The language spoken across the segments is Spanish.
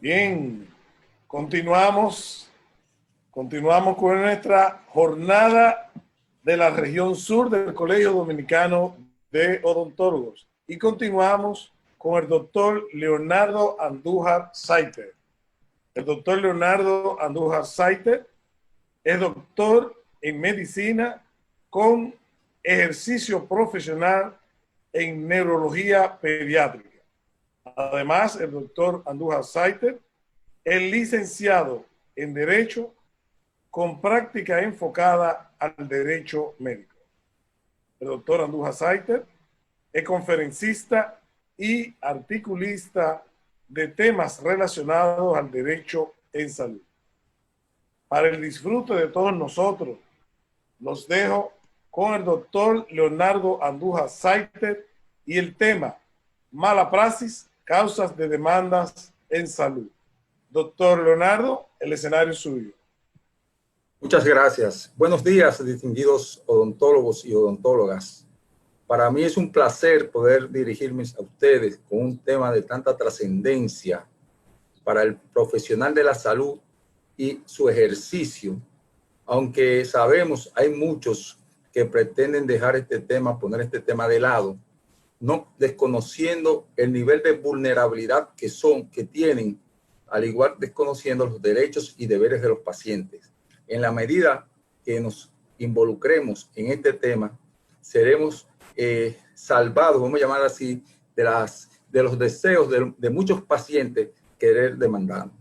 Bien, continuamos con nuestra jornada de la región sur del Colegio Dominicano de Odontólogos y continuamos con el doctor Leonardo Andújar Saiter. El doctor Leonardo Andújar Saiter es doctor en medicina con ejercicio profesional en neurología pediátrica. Además, el doctor Andújar Saiter es licenciado en Derecho con práctica enfocada al derecho médico. El doctor Andújar Saiter es conferencista y articulista de temas relacionados al derecho en salud. Para el disfrute de todos nosotros, los dejo con el doctor Leonardo Andújar Saiter y el tema mala praxis, causas de demandas en salud. Doctor Leonardo, el escenario es suyo. Muchas gracias. Buenos días, distinguidos odontólogos y odontólogas. Para mí es un placer poder dirigirme a ustedes con un tema de tanta trascendencia para el profesional de la salud y su ejercicio. Aunque sabemos, hay muchos que pretenden dejar este tema, poner este tema de lado, no desconociendo el nivel de vulnerabilidad que tienen, al igual desconociendo los derechos y deberes de los pacientes. En la medida que nos involucremos en este tema, seremos salvados, vamos a llamar así, de los deseos de muchos pacientes querer demandarnos.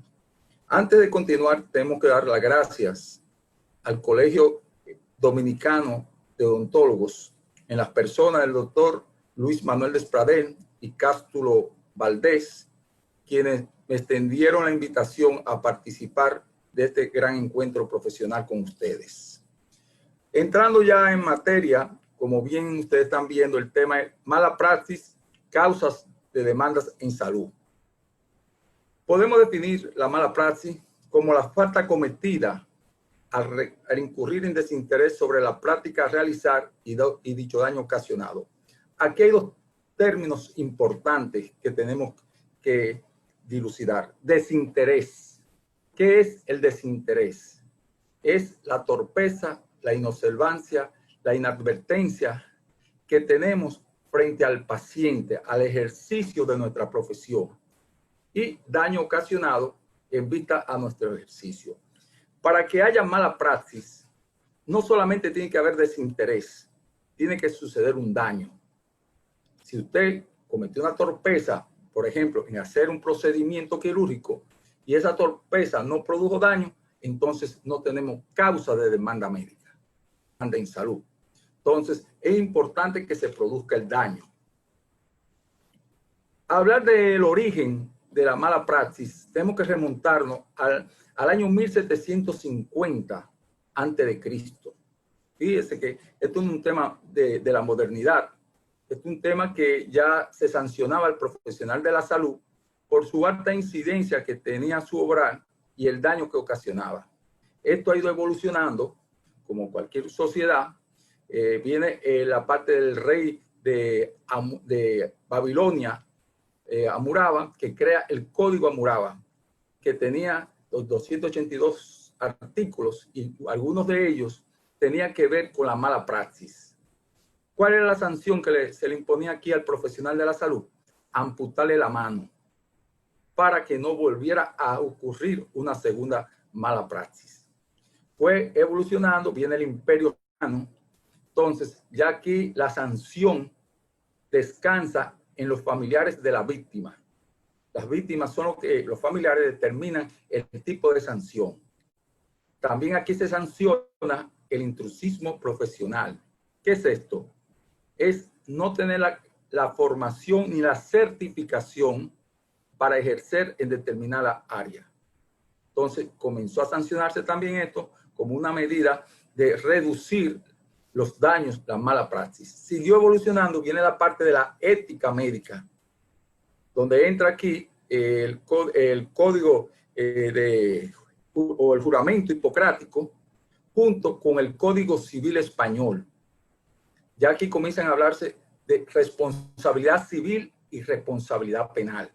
Antes de continuar, tenemos que dar las gracias al Colegio Dominicano de Odontólogos, en las personas del doctor Luis Manuel Despradel y Cástulo Valdés, quienes me extendieron la invitación a participar de este gran encuentro profesional con ustedes. Entrando ya en materia, como bien ustedes están viendo, el tema es mala praxis, causas de demandas en salud. Podemos definir la mala praxis como la falta cometida al incurrir en desinterés sobre la práctica a realizar y dicho daño ocasionado. Aquí hay dos términos importantes que tenemos que dilucidar. Desinterés. ¿Qué es el desinterés? Es la torpeza, la inobservancia, la inadvertencia que tenemos frente al paciente, al ejercicio de nuestra profesión y daño ocasionado en vista a nuestro ejercicio. Para que haya mala praxis, no solamente tiene que haber desinterés, tiene que suceder un daño. Si usted cometió una torpeza, por ejemplo, en hacer un procedimiento quirúrgico y esa torpeza no produjo daño, entonces no tenemos causa de demanda médica, demanda en salud. Entonces, es importante que se produzca el daño. Hablar del origen de la mala praxis, tenemos que remontarnos al año 1750 a.C. Fíjese que esto es un tema de la modernidad. Es un tema que ya se sancionaba al profesional de la salud por su alta incidencia que tenía su obrar y el daño que ocasionaba. Esto ha ido evolucionando, como cualquier sociedad. Viene la parte del rey de Babilonia, Amuraba, que crea el Código Amuraba, que tenía los 282 artículos y algunos de ellos tenían que ver con la mala praxis. ¿Cuál era la sanción que se le imponía aquí al profesional de la salud? Amputarle la mano para que no volviera a ocurrir una segunda mala praxis. Fue evolucionando, viene el Imperio Romano. Entonces, ya aquí la sanción descansa en los familiares de la víctima. Las víctimas son los familiares determinan el tipo de sanción. También aquí se sanciona el intrusismo profesional. ¿Qué es esto? Es no tener la formación ni la certificación para ejercer en determinada área. Entonces comenzó a sancionarse también esto como una medida de reducir los daños, la mala praxis. Siguió evolucionando, viene la parte de la ética médica, donde entra aquí el código o el juramento hipocrático junto con el Código Civil Español. Ya aquí comienzan a hablarse de responsabilidad civil y responsabilidad penal.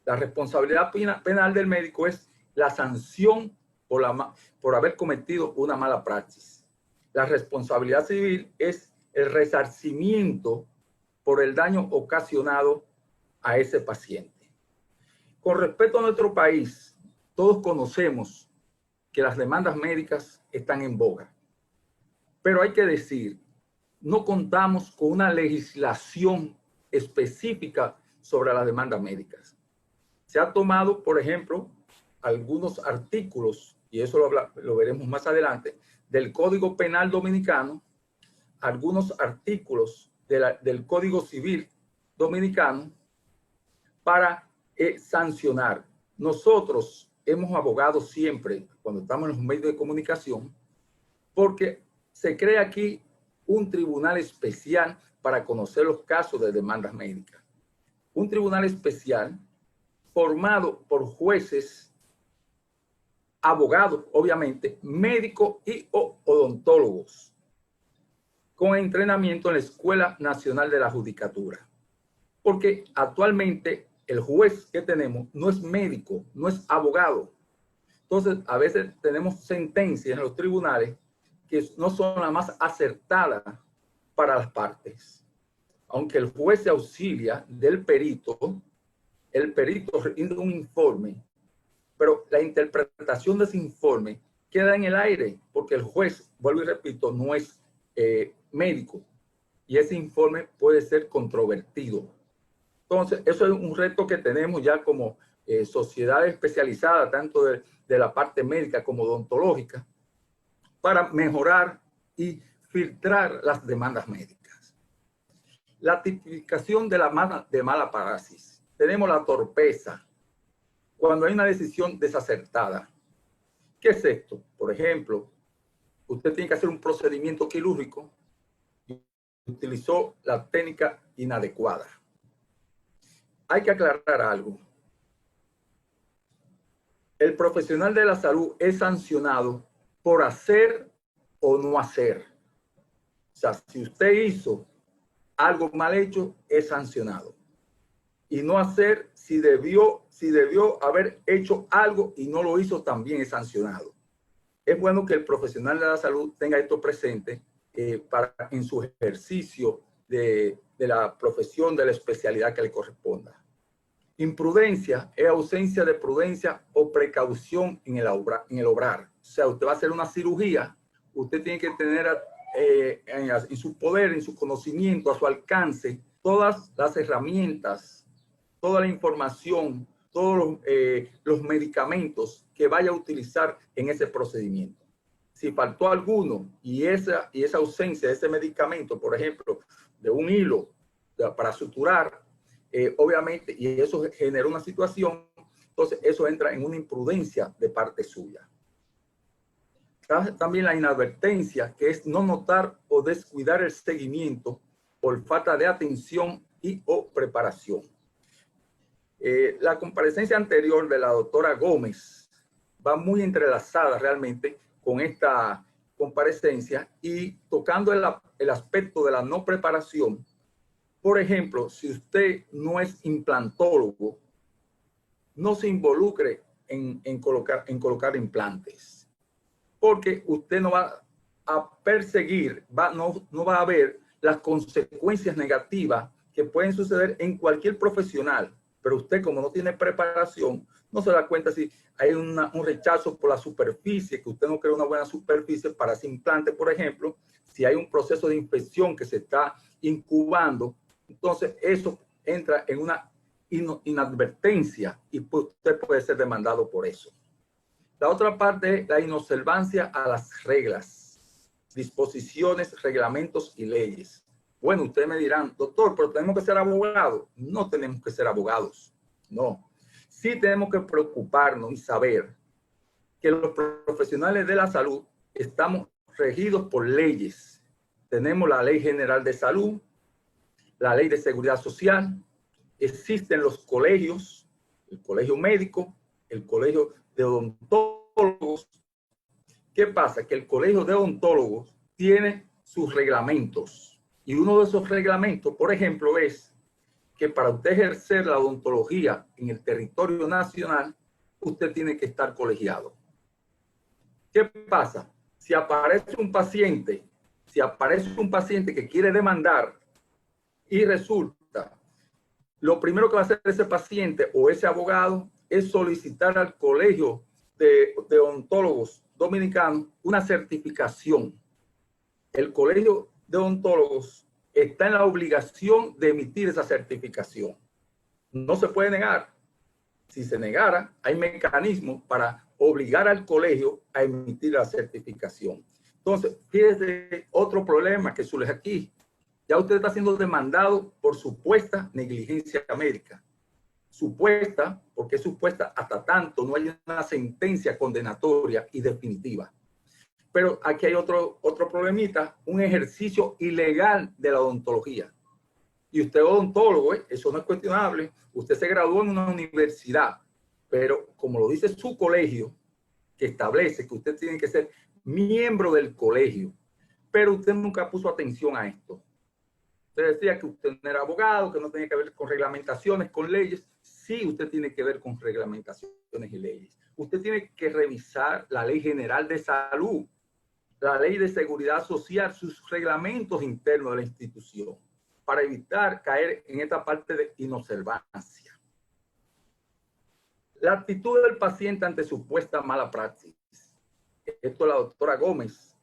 La responsabilidad penal del médico es la sanción por haber cometido una mala praxis. La responsabilidad civil es el resarcimiento por el daño ocasionado a ese paciente. Con respecto a nuestro país, todos conocemos que las demandas médicas están en boga. Pero hay que decir, no contamos con una legislación específica sobre las demandas médicas. Se ha tomado, por ejemplo, algunos artículos, y eso lo veremos más adelante, del Código Penal Dominicano, algunos artículos del Código Civil Dominicano para sancionar. Nosotros hemos abogado siempre, cuando estamos en los medios de comunicación, porque se crea aquí un tribunal especial para conocer los casos de demandas médicas. Un tribunal especial formado por jueces, abogados, obviamente, médicos y odontólogos, con entrenamiento en la Escuela Nacional de la Judicatura. Porque actualmente el juez que tenemos no es médico, no es abogado. Entonces, a veces tenemos sentencias en los tribunales que no son las más acertadas para las partes. Aunque el juez se auxilia del perito, el perito rinde un informe, pero la interpretación de ese informe queda en el aire porque el juez, vuelvo y repito, no es médico y ese informe puede ser controvertido. Entonces, eso es un reto que tenemos ya como sociedad especializada, tanto de la parte médica como odontológica, para mejorar y filtrar las demandas médicas. La tipificación de mala praxis. Tenemos la torpeza, cuando hay una decisión desacertada. ¿Qué es esto? Por ejemplo, usted tiene que hacer un procedimiento quirúrgico y utilizó la técnica inadecuada. Hay que aclarar algo. El profesional de la salud es sancionado por hacer o no hacer. O sea, si usted hizo algo mal hecho, es sancionado. Y no hacer, si debió haber hecho algo y no lo hizo, también es sancionado. Es bueno que el profesional de la salud tenga esto presente en su ejercicio de la profesión, de la especialidad que le corresponda. Imprudencia es ausencia de prudencia o precaución en el obrar. O sea, usted va a hacer una cirugía, usted tiene que tener en su poder, en su conocimiento, a su alcance, todas las herramientas, toda la información, todos los medicamentos que vaya a utilizar en ese procedimiento. Si faltó alguno y esa ausencia de ese medicamento, por ejemplo, de un hilo para suturar, obviamente, y eso genera una situación, entonces eso entra en una imprudencia de parte suya. También la inadvertencia, que es no notar o descuidar el seguimiento por falta de atención y o preparación. La comparecencia anterior de la doctora Gómez va muy entrelazada realmente con esta comparecencia y tocando el aspecto de la no preparación. Por ejemplo, si usted no es implantólogo, no se involucre en colocar implantes, porque usted no va a perseguir, no va a ver las consecuencias negativas que pueden suceder en cualquier profesional, pero usted, como no tiene preparación, no se da cuenta si hay un rechazo por la superficie, que usted no crea una buena superficie para ese implante, por ejemplo, si hay un proceso de infección que se está incubando. Entonces, eso entra en una inadvertencia y usted puede ser demandado por eso. La otra parte es la inobservancia a las reglas, disposiciones, reglamentos y leyes. Bueno, ustedes me dirán, doctor, pero tenemos que ser abogados. No tenemos que ser abogados, no. Sí tenemos que preocuparnos y saber que los profesionales de la salud estamos regidos por leyes. Tenemos la Ley General de Salud, la Ley de Seguridad Social, existen los colegios, el colegio médico, el colegio de odontólogos. ¿Qué pasa? Que el colegio de odontólogos tiene sus reglamentos y uno de esos reglamentos, por ejemplo, es que para usted ejercer la odontología en el territorio nacional, usted tiene que estar colegiado. ¿Qué pasa? Si aparece un paciente que quiere demandar y resulta, lo primero que va a hacer ese paciente o ese abogado es solicitar al Colegio de Odontólogos Dominicanos una certificación. El Colegio de Odontólogos está en la obligación de emitir esa certificación. No se puede negar. Si se negara, hay mecanismos para obligar al colegio a emitir la certificación. Entonces, fíjese otro problema que surge aquí. Ya usted está siendo demandado por supuesta negligencia médica. Supuesta, porque es supuesta hasta tanto no hay una sentencia condenatoria y definitiva. Pero aquí hay otro problemita, un ejercicio ilegal de la odontología. Y usted es odontólogo, eso no es cuestionable. Usted se graduó en una universidad, pero como lo dice su colegio, que establece que usted tiene que ser miembro del colegio, pero usted nunca puso atención a esto. Usted decía que usted no era abogado, que no tenía que ver con reglamentaciones, con leyes. Sí, usted tiene que ver con reglamentaciones y leyes. Usted tiene que revisar la Ley General de Salud, la Ley de Seguridad Social, sus reglamentos internos de la institución, para evitar caer en esta parte de inobservancia. La actitud del paciente ante supuesta mala praxis. Esto la doctora Gómez,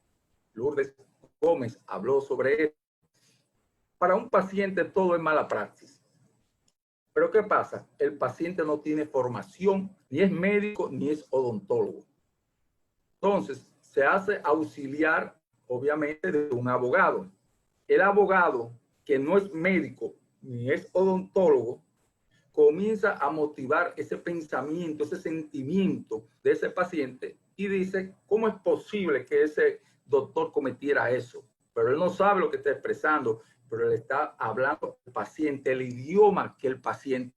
Lourdes Gómez, habló sobre esto. Para un paciente todo es mala praxis. Pero ¿qué pasa? El paciente no tiene formación, ni es médico, ni es odontólogo. Entonces, se hace auxiliar, obviamente, de un abogado. El abogado, que no es médico, ni es odontólogo, comienza a motivar ese pensamiento, ese sentimiento de ese paciente y dice, ¿cómo es posible que ese doctor cometiera eso? Pero él no sabe lo que está expresando, pero él está hablando al paciente, el idioma que el paciente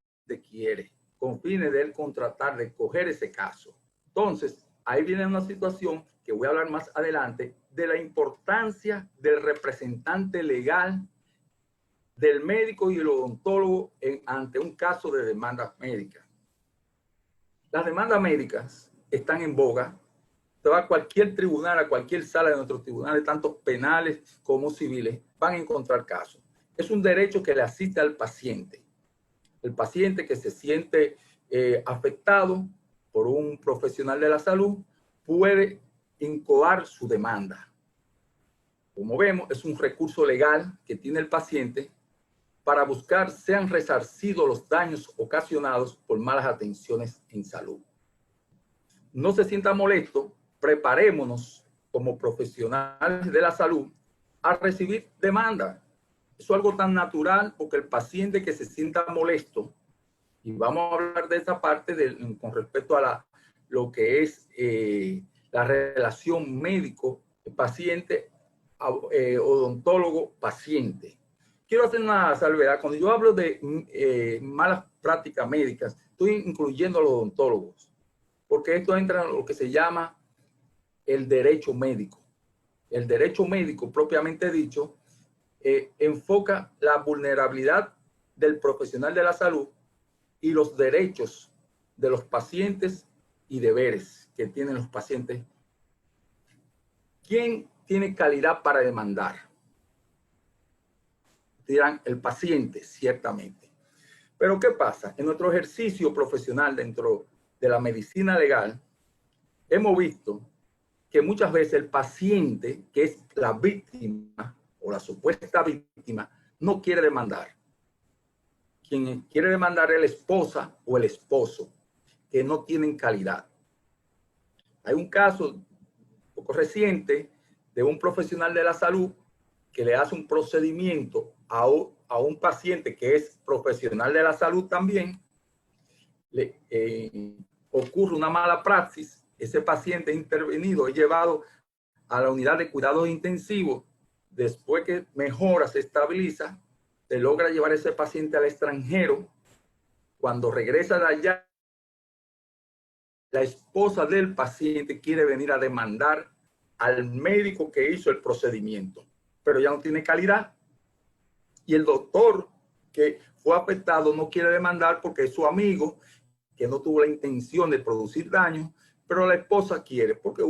quiere, con fines de él contratar, de coger ese caso. Entonces, ahí viene una situación que voy a hablar más adelante de la importancia del representante legal del médico y el odontólogo ante un caso de demandas médicas. Las demandas médicas están en boga. Usted va a cualquier tribunal, a cualquier sala de nuestros tribunales, tanto penales como civiles, van a encontrar casos. Es un derecho que le asiste al paciente. El paciente que se siente afectado por un profesional de la salud puede incoar su demanda. Como vemos, es un recurso legal que tiene el paciente para buscar sean resarcidos los daños ocasionados por malas atenciones en salud. No se sienta molesto, preparémonos como profesionales de la salud a recibir demanda. Eso es algo tan natural porque el paciente que se sienta molesto, y vamos a hablar de esa parte con respecto a lo que es la relación médico-paciente, odontólogo-paciente. Quiero hacer una salvedad. Cuando yo hablo de malas prácticas médicas, estoy incluyendo a los odontólogos, porque esto entra en lo que se llama el derecho médico. El derecho médico, propiamente dicho, enfoca la vulnerabilidad del profesional de la salud y los derechos de los pacientes y deberes que tienen los pacientes. ¿Quién tiene calidad para demandar? Dirán, el paciente, ciertamente. Pero ¿qué pasa? En nuestro ejercicio profesional dentro de la medicina legal, hemos visto que muchas veces el paciente, que es la víctima o la supuesta víctima, no quiere demandar. Quien quiere demandar es la esposa o el esposo, que no tienen calidad. Hay un caso poco reciente de un profesional de la salud que le hace un procedimiento a un paciente que es profesional de la salud también, ocurre una mala praxis, ese paciente es intervenido, es llevado a la unidad de cuidados intensivos, después que mejora, se estabiliza, se logra llevar ese paciente al extranjero. Cuando regresa de allá, la esposa del paciente quiere venir a demandar al médico que hizo el procedimiento, pero ya no tiene calidad. Y el doctor que fue afectado no quiere demandar porque es su amigo que no tuvo la intención de producir daño, pero la esposa quiere porque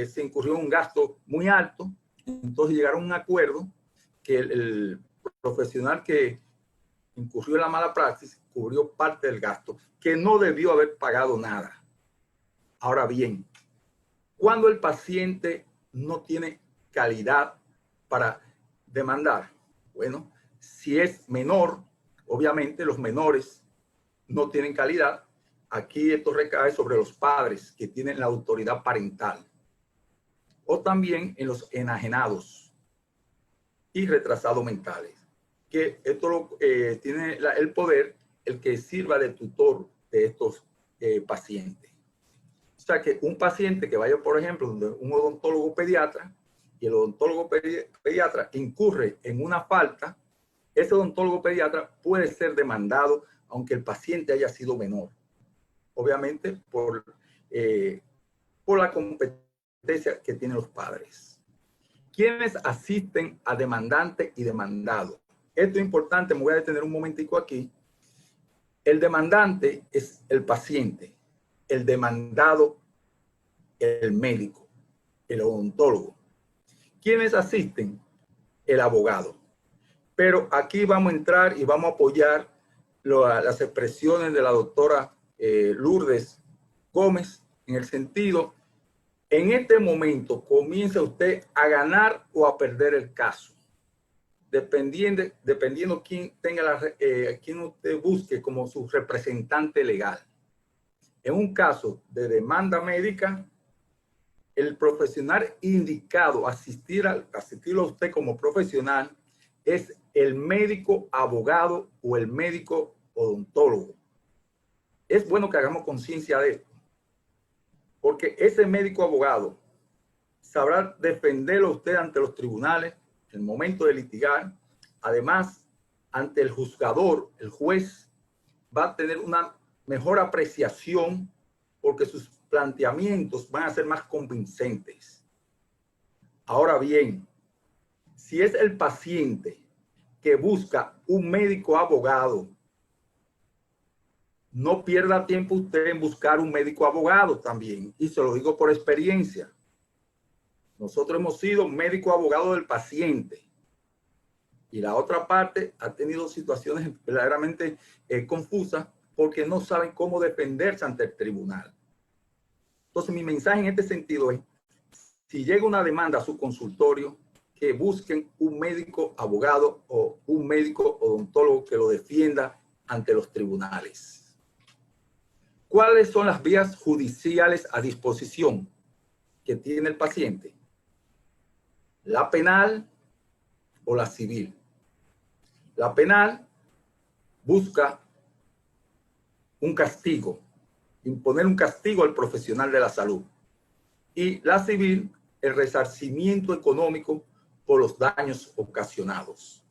se incurrió en un gasto muy alto. Entonces llegaron a un acuerdo que el profesional que incurrió en la mala praxis cubrió parte del gasto, que no debió haber pagado nada. Ahora bien, cuando el paciente no tiene calidad para demandar, bueno, si es menor, obviamente los menores no tienen calidad. Aquí esto recae sobre los padres que tienen la autoridad parental, o también en los enajenados y retrasados mentales, que esto tiene el poder el que sirva de tutor de estos pacientes. O sea que un paciente que vaya, por ejemplo, donde un odontólogo pediatra y el odontólogo pediatra incurre en una falta, ese odontólogo pediatra puede ser demandado aunque el paciente haya sido menor. Obviamente por la competencia que tienen los padres. ¿Quiénes asisten a demandante y demandado? Esto es importante, me voy a detener un momentico aquí. El demandante es el paciente, el demandado el médico, el odontólogo. ¿Quiénes asisten? El abogado. Pero aquí vamos a entrar y vamos a apoyar las expresiones de la doctora Lourdes Gómez en el sentido, en este momento comienza usted a ganar o a perder el caso, dependiendo quién tenga quién usted busque como su representante legal. En un caso de demanda médica, el profesional indicado asistirlo a usted como profesional es el médico abogado o el médico odontólogo. Es bueno que hagamos conciencia de esto, porque ese médico abogado sabrá defenderlo a usted ante los tribunales en el momento de litigar. Además, ante el juzgador, el juez va a tener una mejor apreciación porque sus planteamientos van a ser más convincentes. Ahora bien, si es el paciente que busca un médico abogado, no pierda tiempo usted en buscar un médico abogado también. Y se lo digo por experiencia. Nosotros hemos sido médico abogado del paciente. Y la otra parte ha tenido situaciones verdaderamente confusas porque no saben cómo defenderse ante el tribunal. Entonces, mi mensaje en este sentido es, si llega una demanda a su consultorio, que busquen un médico abogado o un médico odontólogo que lo defienda ante los tribunales. ¿Cuáles son las vías judiciales a disposición que tiene el paciente? La penal o la civil. La penal busca un castigo, imponer un castigo al profesional de la salud. Y la civil, el resarcimiento económico por los daños ocasionados.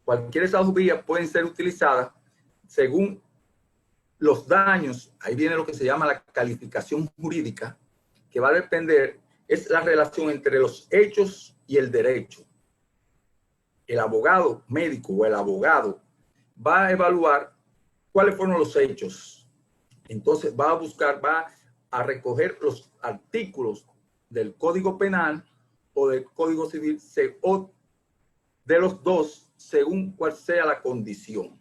Cualquiera de esas vías pueden ser utilizadas según los daños. Ahí viene lo que se llama la calificación jurídica, que va a depender, es la relación entre los hechos y el derecho. El abogado médico o el abogado va a evaluar cuáles fueron los hechos. Entonces va a buscar, va a recoger los artículos del Código Penal o del Código Civil o de los dos, según cuál sea la condición.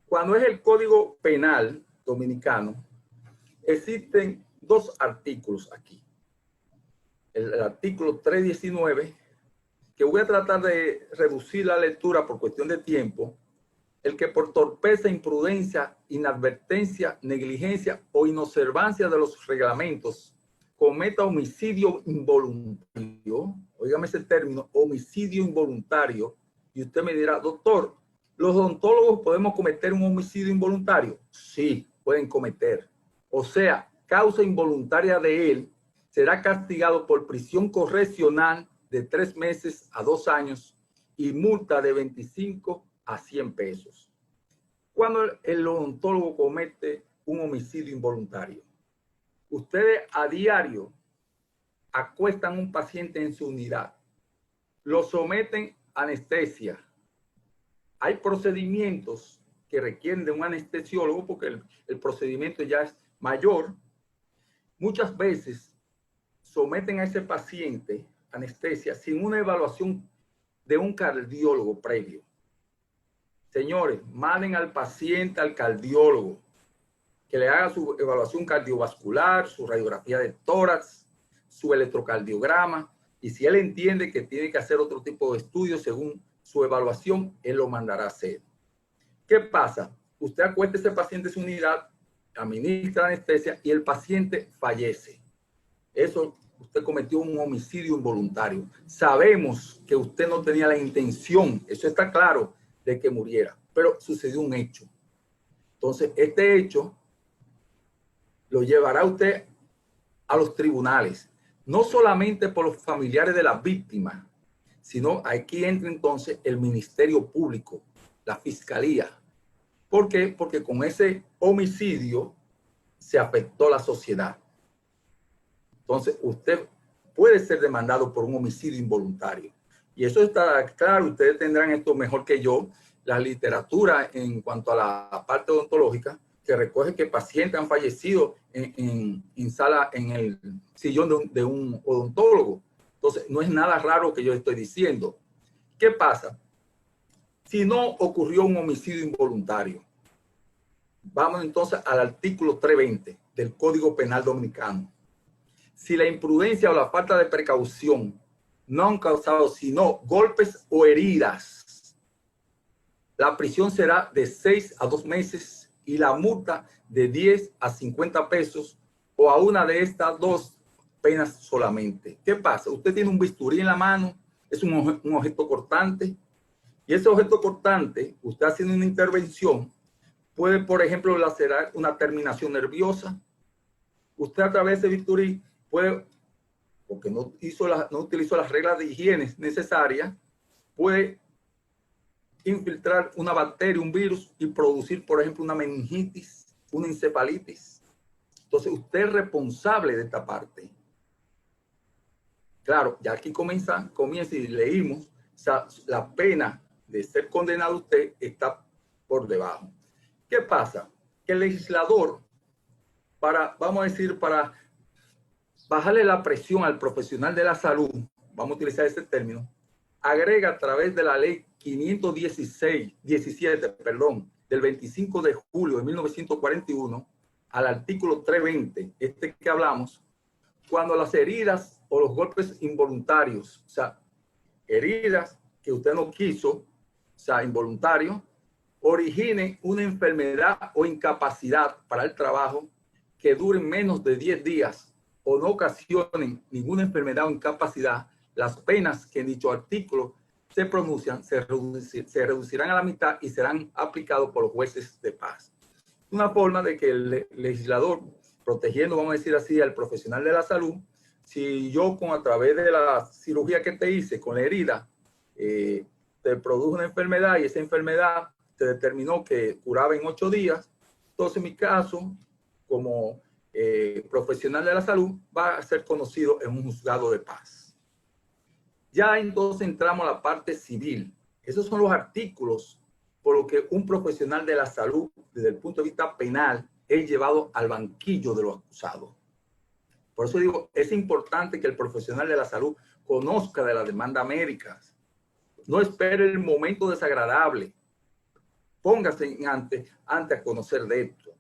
Cuando es el Código Penal dominicano, existen dos artículos aquí. El artículo 319, que voy a tratar de reducir la lectura por cuestión de tiempo, el que por torpeza, imprudencia, inadvertencia, negligencia o inobservancia de los reglamentos cometa homicidio involuntario, óigame ese término, homicidio involuntario, y usted me dirá, doctor, ¿los odontólogos podemos cometer un homicidio involuntario? Sí, pueden cometer. O sea, causa involuntaria de él, será castigado por prisión correccional de 3 meses a 2 años y multa de 25 a 100 pesos. Cuando el odontólogo comete un homicidio involuntario, ustedes a diario acuestan a un paciente en su unidad, lo someten a anestesia, hay procedimientos que requieren de un anestesiólogo porque el procedimiento ya es mayor. Muchas veces someten a ese paciente anestesia sin una evaluación de un cardiólogo previo. Señores, manden al paciente al cardiólogo que le haga su evaluación cardiovascular, su radiografía de tórax, su electrocardiograma, y si él entiende que tiene que hacer otro tipo de estudios según su evaluación, él lo mandará a hacer. ¿Qué pasa? Usted acuesta a ese paciente en su unidad, administra anestesia y el paciente fallece. Eso, usted cometió un homicidio involuntario. Sabemos que usted no tenía la intención, eso está claro, de que muriera, pero sucedió un hecho. Entonces, este hecho lo llevará usted a los tribunales, no solamente por los familiares de las víctimas, sino aquí entra entonces el Ministerio Público, la Fiscalía. ¿Por qué? Porque con ese homicidio se afectó la sociedad. Entonces, usted puede ser demandado por un homicidio involuntario. Y eso está claro, ustedes tendrán esto mejor que yo, la literatura en cuanto a la parte odontológica, que recoge que pacientes han fallecido en el sillón de un odontólogo. Entonces, no es nada raro que yo estoy diciendo. ¿Qué pasa? Si no ocurrió un homicidio involuntario, vamos entonces al artículo 320 del Código Penal Dominicano. Si la imprudencia o la falta de precaución no han causado sino golpes o heridas, la prisión será de 6 a 2 meses y la multa de 10 a 50 pesos o a una de estas dos penas solamente. ¿Qué pasa? Usted tiene un bisturí en la mano, es un objeto cortante, y ese objeto cortante, usted haciendo una intervención, puede, por ejemplo, lacerar una terminación nerviosa. Usted a través de bisturí puede, porque no utilizó las reglas de higiene necesarias, puede infiltrar una bacteria, un virus y producir, por ejemplo, una meningitis, una encefalitis. Entonces, usted es responsable de esta parte. Claro, ya aquí comienza y leímos, o sea, la pena de ser condenado usted está por debajo. ¿Qué pasa? Que el legislador, vamos a decir, para bajarle la presión al profesional de la salud, vamos a utilizar ese término, agrega a través de la ley 517, del 25 de julio de 1941, al artículo 320, este que hablamos, cuando las heridas o los golpes involuntarios, o sea, heridas que usted no quiso, o sea, involuntario, origine una enfermedad o incapacidad para el trabajo que dure menos de 10 días o no ocasionen ninguna enfermedad o incapacidad, las penas que en dicho artículo se pronuncian se reducirán a la mitad y serán aplicados por los jueces de paz. Una forma de que el legislador, protegiendo, vamos a decir así, al profesional de la salud, si yo a través de la cirugía que te hice con la herida, te produjo una enfermedad y esa enfermedad te determinó que curaba en 8 días, entonces mi caso, como profesional de la salud, va a ser conocido en un juzgado de paz. Ya entonces entramos a la parte civil. Esos son los artículos por los que un profesional de la salud, desde el punto de vista penal, es llevado al banquillo de los acusados. Por eso digo, es importante que el profesional de la salud conozca de las demandas médicas. No espere el momento desagradable. Póngase antes a conocer de esto.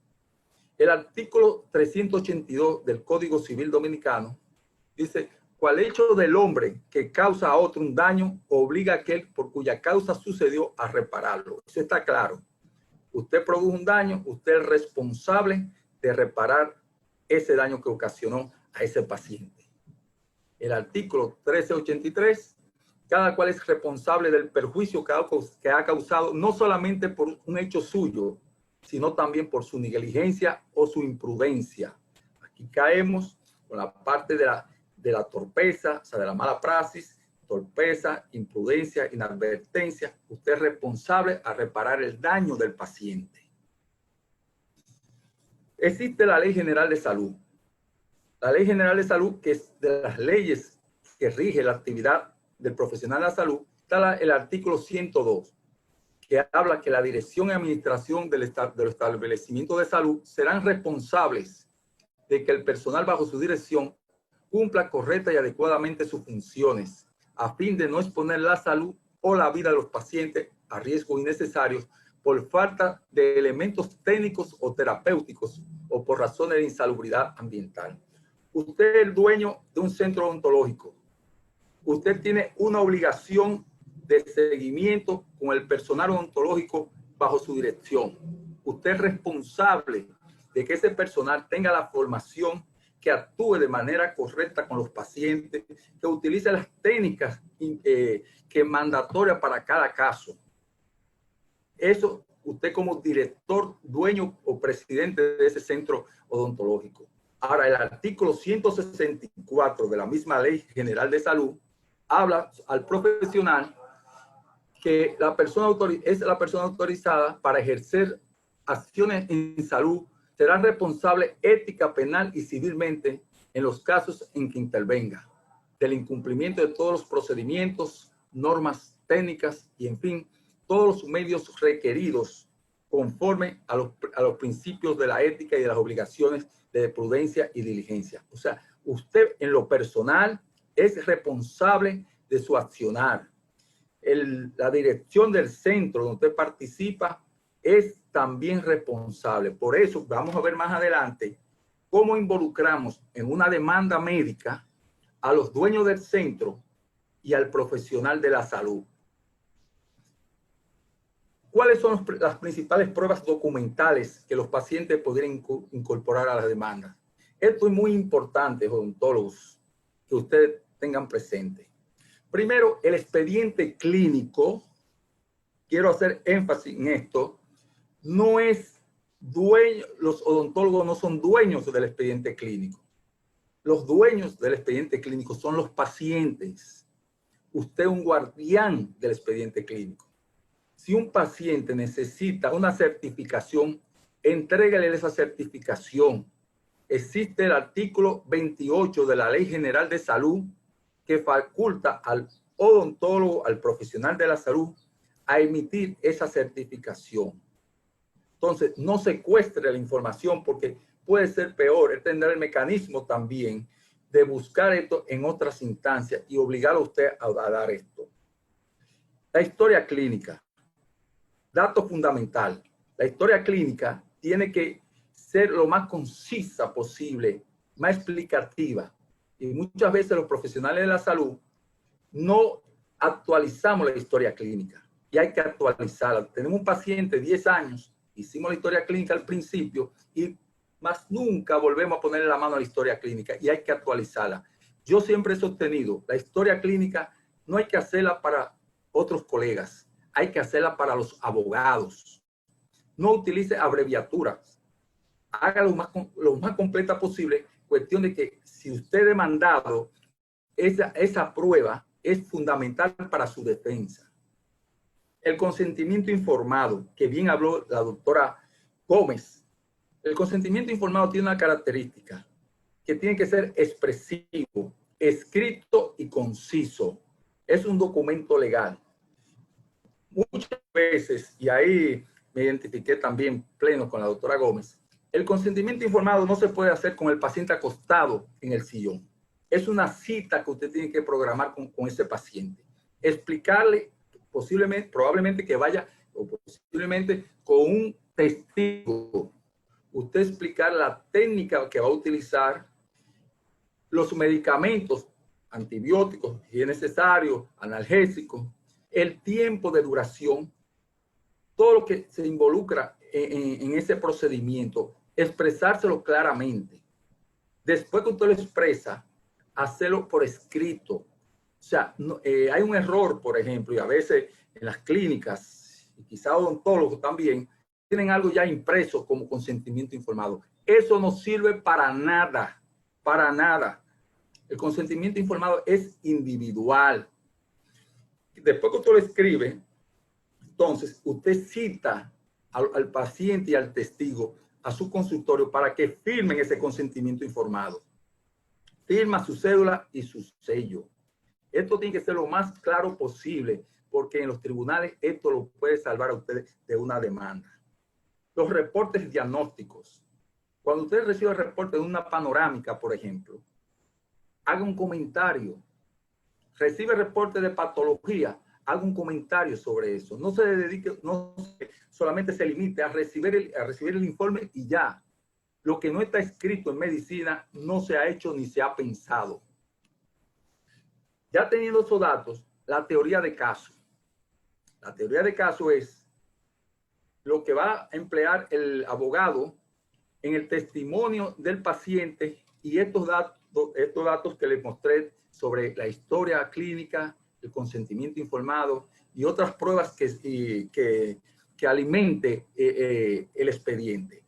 El artículo 382 del Código Civil Dominicano dice: cual hecho del hombre que causa a otro un daño, obliga a aquel por cuya causa sucedió a repararlo. Eso está claro. Usted produjo un daño, usted es responsable de reparar ese daño que ocasionó a ese paciente. El artículo 1383, cada cual es responsable del perjuicio que ha causado, no solamente por un hecho suyo, sino también por su negligencia o su imprudencia. Aquí caemos con la parte de la torpeza, o sea, de la mala praxis, torpeza, imprudencia, inadvertencia. Usted es responsable a reparar el daño del paciente. Existe la Ley General de Salud. La Ley General de Salud, que es de las leyes que rige la actividad del profesional de la salud, está el artículo 102, que habla que la dirección y administración de los establecimientos de salud serán responsables de que el personal bajo su dirección cumpla correcta y adecuadamente sus funciones, a fin de no exponer la salud o la vida de los pacientes a riesgos innecesarios por falta de elementos técnicos o terapéuticos o por razones de insalubridad ambiental. Usted es el dueño de un centro odontológico. Usted tiene una obligación de seguimiento con el personal odontológico bajo su dirección. Usted es responsable de que ese personal tenga la formación, que actúe de manera correcta con los pacientes, que utilice las técnicas que es mandatoria para cada caso. Eso usted como director, dueño o presidente de ese centro odontológico. Ahora, el artículo 164 de la misma Ley General de Salud habla al profesional que es la persona autorizada para ejercer acciones en salud, será responsable ética, penal y civilmente en los casos en que intervenga, del incumplimiento de todos los procedimientos, normas técnicas y, en fin, todos los medios requeridos conforme a los principios de la ética y de las obligaciones de prudencia y diligencia. O sea, usted en lo personal es responsable de su accionar. La dirección del centro donde usted participa es también responsable. Por eso vamos a ver más adelante cómo involucramos en una demanda médica a los dueños del centro y al profesional de la salud. ¿Cuáles son las principales pruebas documentales que los pacientes podrían incorporar a las demandas? Esto es muy importante, odontólogos, que ustedes tengan presente. Primero, el expediente clínico. Quiero hacer énfasis en esto. No es dueño, los odontólogos no son dueños del expediente clínico. Los dueños del expediente clínico son los pacientes. Usted es un guardián del expediente clínico. Si un paciente necesita una certificación, entrégale esa certificación. Existe el artículo 28 de la Ley General de Salud que faculta al odontólogo, al profesional de la salud, a emitir esa certificación. Entonces, no secuestre la información porque puede ser peor. Él tendrá el mecanismo también de buscar esto en otras instancias y obligar a usted a dar esto. La historia clínica. Dato fundamental. La historia clínica tiene que ser lo más concisa posible, más explicativa. Y muchas veces los profesionales de la salud no actualizamos la historia clínica y hay que actualizarla. Tenemos un paciente de 10 años, hicimos la historia clínica al principio y más nunca volvemos a ponerle la mano a la historia clínica y hay que actualizarla. Yo siempre he sostenido, la historia clínica no hay que hacerla para otros colegas, hay que hacerla para los abogados. No utilice abreviaturas, haga lo más completa posible, cuestión de que si usted es demandado, esa prueba es fundamental para su defensa. El consentimiento informado, que bien habló la doctora Gómez. El consentimiento informado tiene una característica, que tiene que ser expresivo, escrito y conciso. Es un documento legal. Muchas veces, y ahí me identifiqué también pleno con la doctora Gómez, el consentimiento informado no se puede hacer con el paciente acostado en el sillón. Es una cita que usted tiene que programar con ese paciente. Explicarle probablemente que vaya, o posiblemente con un testigo. Usted explicar la técnica que va a utilizar, los medicamentos, antibióticos, si es necesario, analgésicos, el tiempo de duración, todo lo que se involucra en ese procedimiento, expresárselo claramente. Después que usted lo expresa, hacerlo por escrito. O sea, hay un error, por ejemplo, y a veces en las clínicas, y quizá odontólogos también, tienen algo ya impreso como consentimiento informado. Eso no sirve para nada, para nada. El consentimiento informado es individual. Después que usted lo escribe, entonces usted cita al paciente y al testigo a su consultorio para que firmen ese consentimiento informado. Firma su cédula y su sello. Esto tiene que ser lo más claro posible, porque en los tribunales esto lo puede salvar a ustedes de una demanda. Los reportes diagnósticos. Cuando usted recibe el reporte de una panorámica, por ejemplo, haga un comentario. Recibe reporte de patología, haga un comentario sobre eso. No se dedique, no solamente se limite a recibir el informe y ya. Lo que no está escrito en medicina no se ha hecho ni se ha pensado. Ya teniendo esos datos, la teoría de caso. La teoría de caso es lo que va a emplear el abogado en el testimonio del paciente y estos datos que les mostré sobre la historia clínica, el consentimiento informado y otras pruebas que alimente el expediente.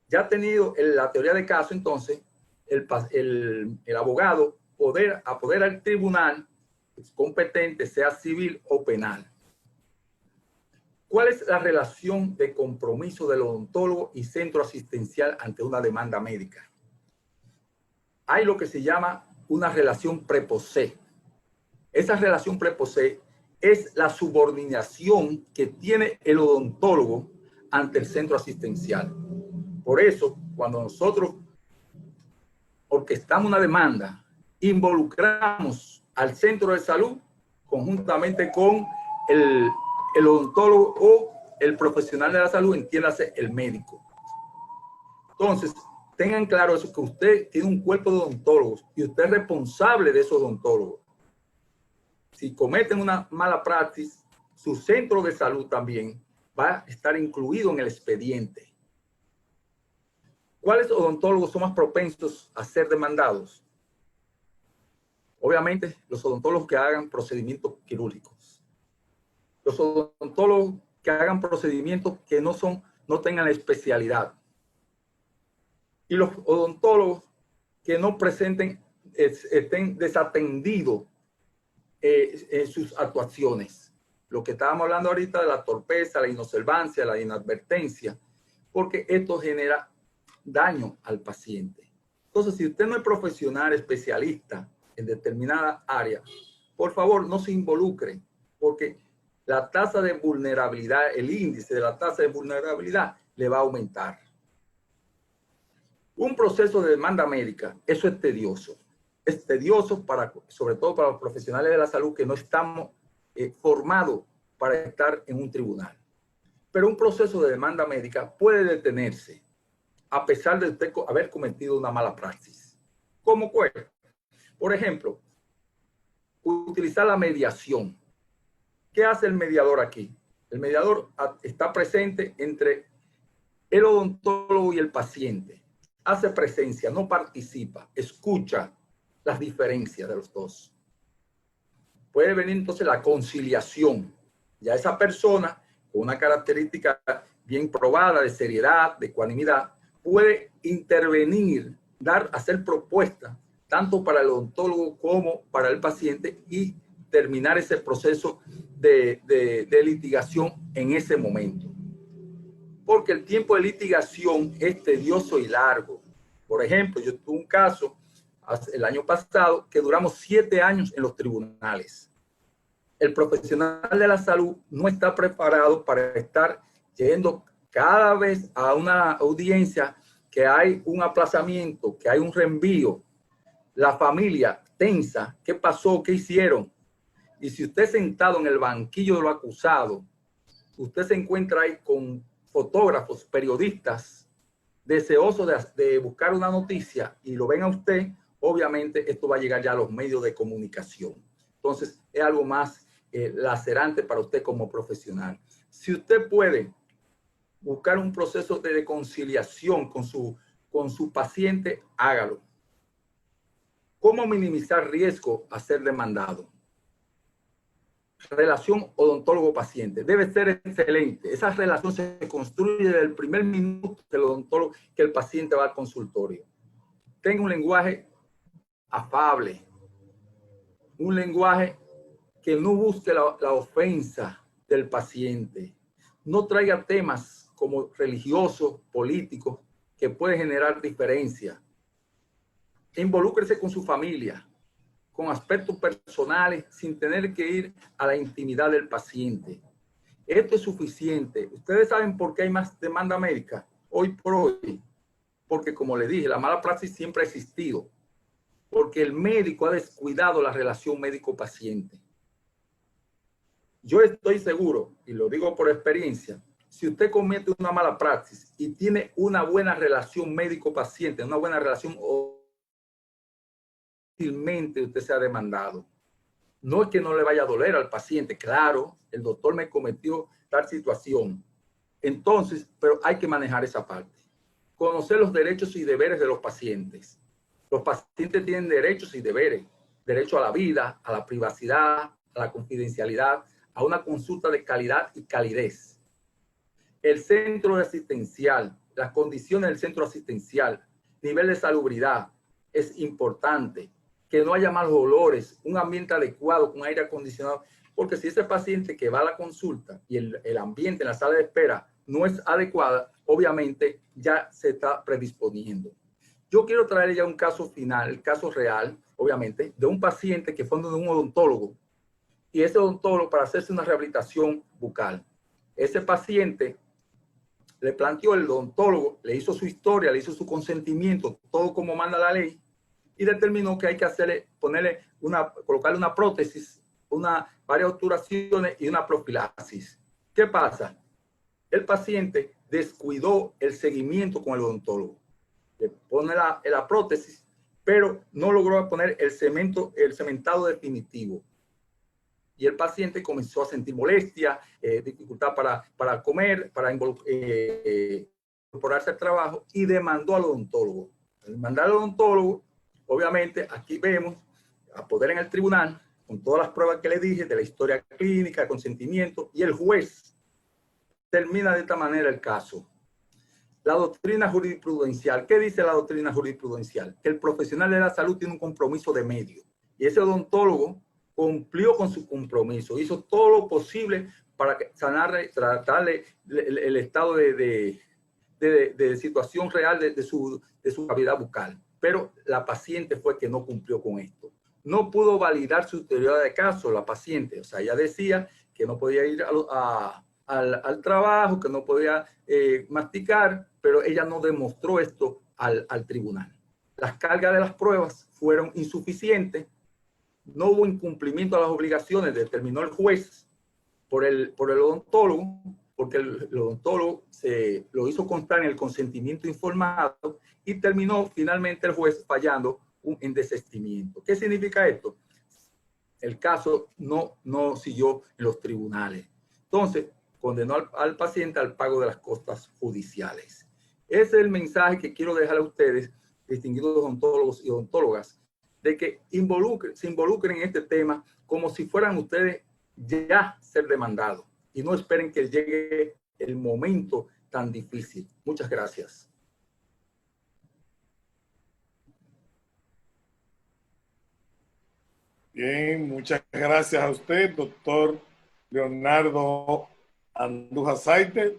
Ya tenido la teoría de caso, entonces, el abogado poder al tribunal competente, sea civil o penal. ¿Cuál es la relación de compromiso del odontólogo y centro asistencial ante una demanda médica? Hay lo que se llama una relación preposé. Esa relación preposé es la subordinación que tiene el odontólogo ante el centro asistencial. Por eso, cuando nosotros orquestamos una demanda, involucramos al centro de salud conjuntamente con el odontólogo o el profesional de la salud, entiéndase el médico. Entonces, tengan claro eso, que usted tiene un cuerpo de odontólogos y usted es responsable de esos odontólogos. Si cometen una mala praxis, su centro de salud también va a estar incluido en el expediente. ¿Cuáles odontólogos son más propensos a ser demandados? Obviamente, los odontólogos que hagan procedimientos quirúrgicos. Los odontólogos que hagan procedimientos que no tengan la especialidad. Y los odontólogos que no estén desatendidos en sus actuaciones. Lo que estábamos hablando ahorita de la torpeza, la inobservancia, la inadvertencia, porque esto genera daño al paciente. Entonces, si usted no es profesional, especialista en determinada área, por favor, no se involucre, porque la tasa de vulnerabilidad, el índice de la tasa de vulnerabilidad le va a aumentar. Un proceso de demanda médica, eso es tedioso. Es tedioso sobre todo para los profesionales de la salud que no estamos formados para estar en un tribunal. Pero un proceso de demanda médica puede detenerse a pesar de usted haber cometido una mala praxis. ¿Cómo fue? Por ejemplo, utilizar la mediación. ¿Qué hace el mediador aquí? El mediador está presente entre el odontólogo y el paciente. Hace presencia, no participa, escucha las diferencias de los dos. Puede venir entonces la conciliación. Ya esa persona con una característica bien probada de seriedad, de ecuanimidad, puede intervenir, hacer propuestas, tanto para el odontólogo como para el paciente y terminar ese proceso de litigación en ese momento. Porque el tiempo de litigación es tedioso y largo. Por ejemplo, yo tuve un caso el año pasado que duramos 7 años en los tribunales. El profesional de la salud no está preparado para estar yendo cada vez a una audiencia que hay un aplazamiento, que hay un reenvío. La familia tensa, ¿qué pasó? ¿Qué hicieron? Y si usted sentado en el banquillo de los acusados, usted se encuentra ahí con fotógrafos, periodistas, deseosos de buscar una noticia y lo ven a usted, obviamente esto va a llegar ya a los medios de comunicación. Entonces, es algo más lacerante para usted como profesional. Si usted puede buscar un proceso de reconciliación con su paciente, hágalo. ¿Cómo minimizar riesgo a ser demandado? Relación odontólogo-paciente debe ser excelente. Esa relación se construye desde el primer minuto del odontólogo que el paciente va al consultorio. Tenga un lenguaje afable, un lenguaje que no busque la ofensa del paciente. No traiga temas como religiosos, políticos, que pueden generar diferencia. Involúcrese con su familia. con aspectos personales sin tener que ir a la intimidad del paciente. Esto es suficiente. Ustedes saben por qué hay más demanda médica hoy por hoy. Porque, como les dije, la mala praxis siempre ha existido. Porque el médico ha descuidado la relación médico-paciente. Yo estoy seguro, y lo digo por experiencia, si usted comete una mala praxis y tiene una buena relación médico-paciente, una buena relación, fácilmente usted se ha demandado. No es que no le vaya a doler al paciente, claro, el doctor me cometió tal situación. Entonces, pero hay que manejar esa parte. Conocer los derechos y deberes de los pacientes. Los pacientes tienen derechos y deberes. Derecho a la vida, a la privacidad, a la confidencialidad, a una consulta de calidad y calidez. El centro asistencial, las condiciones del centro asistencial, nivel de salubridad, es importante. Que no haya malos olores, un ambiente adecuado con aire acondicionado, porque si ese paciente que va a la consulta y el ambiente en la sala de espera no es adecuada, obviamente ya se está predisponiendo. Yo quiero traer ya un caso final, el caso real, obviamente, de un paciente que fue de un odontólogo, y ese odontólogo para hacerse una rehabilitación bucal. Ese paciente le planteó, el odontólogo le hizo su historia, le hizo su consentimiento, todo como manda la ley, y determinó que hay que hacerle, colocarle una prótesis, varias obturaciones y una profilaxis. ¿Qué pasa? El paciente descuidó el seguimiento con el odontólogo. Le pone la prótesis, pero no logró poner el cementado definitivo. Y el paciente comenzó a sentir molestia, dificultad para comer, para incorporarse al trabajo, y demandó al odontólogo. Al demandar al odontólogo, obviamente, aquí vemos a poder en el tribunal, con todas las pruebas que le dije, de la historia clínica, consentimiento, y el juez termina de esta manera el caso. La doctrina jurisprudencial. ¿Qué dice la doctrina jurisprudencial? Que el profesional de la salud tiene un compromiso de medio. Y ese odontólogo cumplió con su compromiso, hizo todo lo posible para sanarle, tratarle el estado de situación real de su cavidad bucal. Pero la paciente fue que no cumplió con esto. No pudo validar su teoría de caso la paciente. O sea, ella decía que no podía ir al trabajo, que no podía masticar, pero ella no demostró esto al tribunal. Las cargas de las pruebas fueron insuficientes, no hubo incumplimiento a las obligaciones, determinó el juez por el odontólogo, porque el odontólogo lo hizo constar en el consentimiento informado, y terminó finalmente el juez fallando en desistimiento. ¿Qué significa esto? El caso no siguió en los tribunales. Entonces, condenó al paciente al pago de las costas judiciales. Ese es el mensaje que quiero dejar a ustedes, distinguidos odontólogos y odontólogas, de que se involucren en este tema como si fueran ustedes ya ser demandados, y no esperen que llegue el momento tan difícil. Muchas gracias. Bien, muchas gracias a usted, doctor Leonardo Andújar Saiter,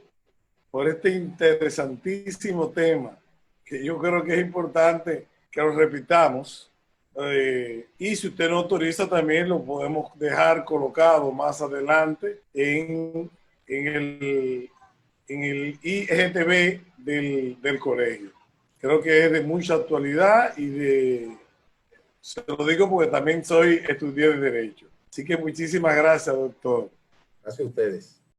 por este interesantísimo tema, que yo creo que es importante que lo repitamos. Y si usted no autoriza, también lo podemos dejar colocado más adelante en el IGTV del colegio. Creo que es de mucha actualidad y se lo digo porque también soy estudiante de Derecho. Así que muchísimas gracias, doctor. Gracias a ustedes.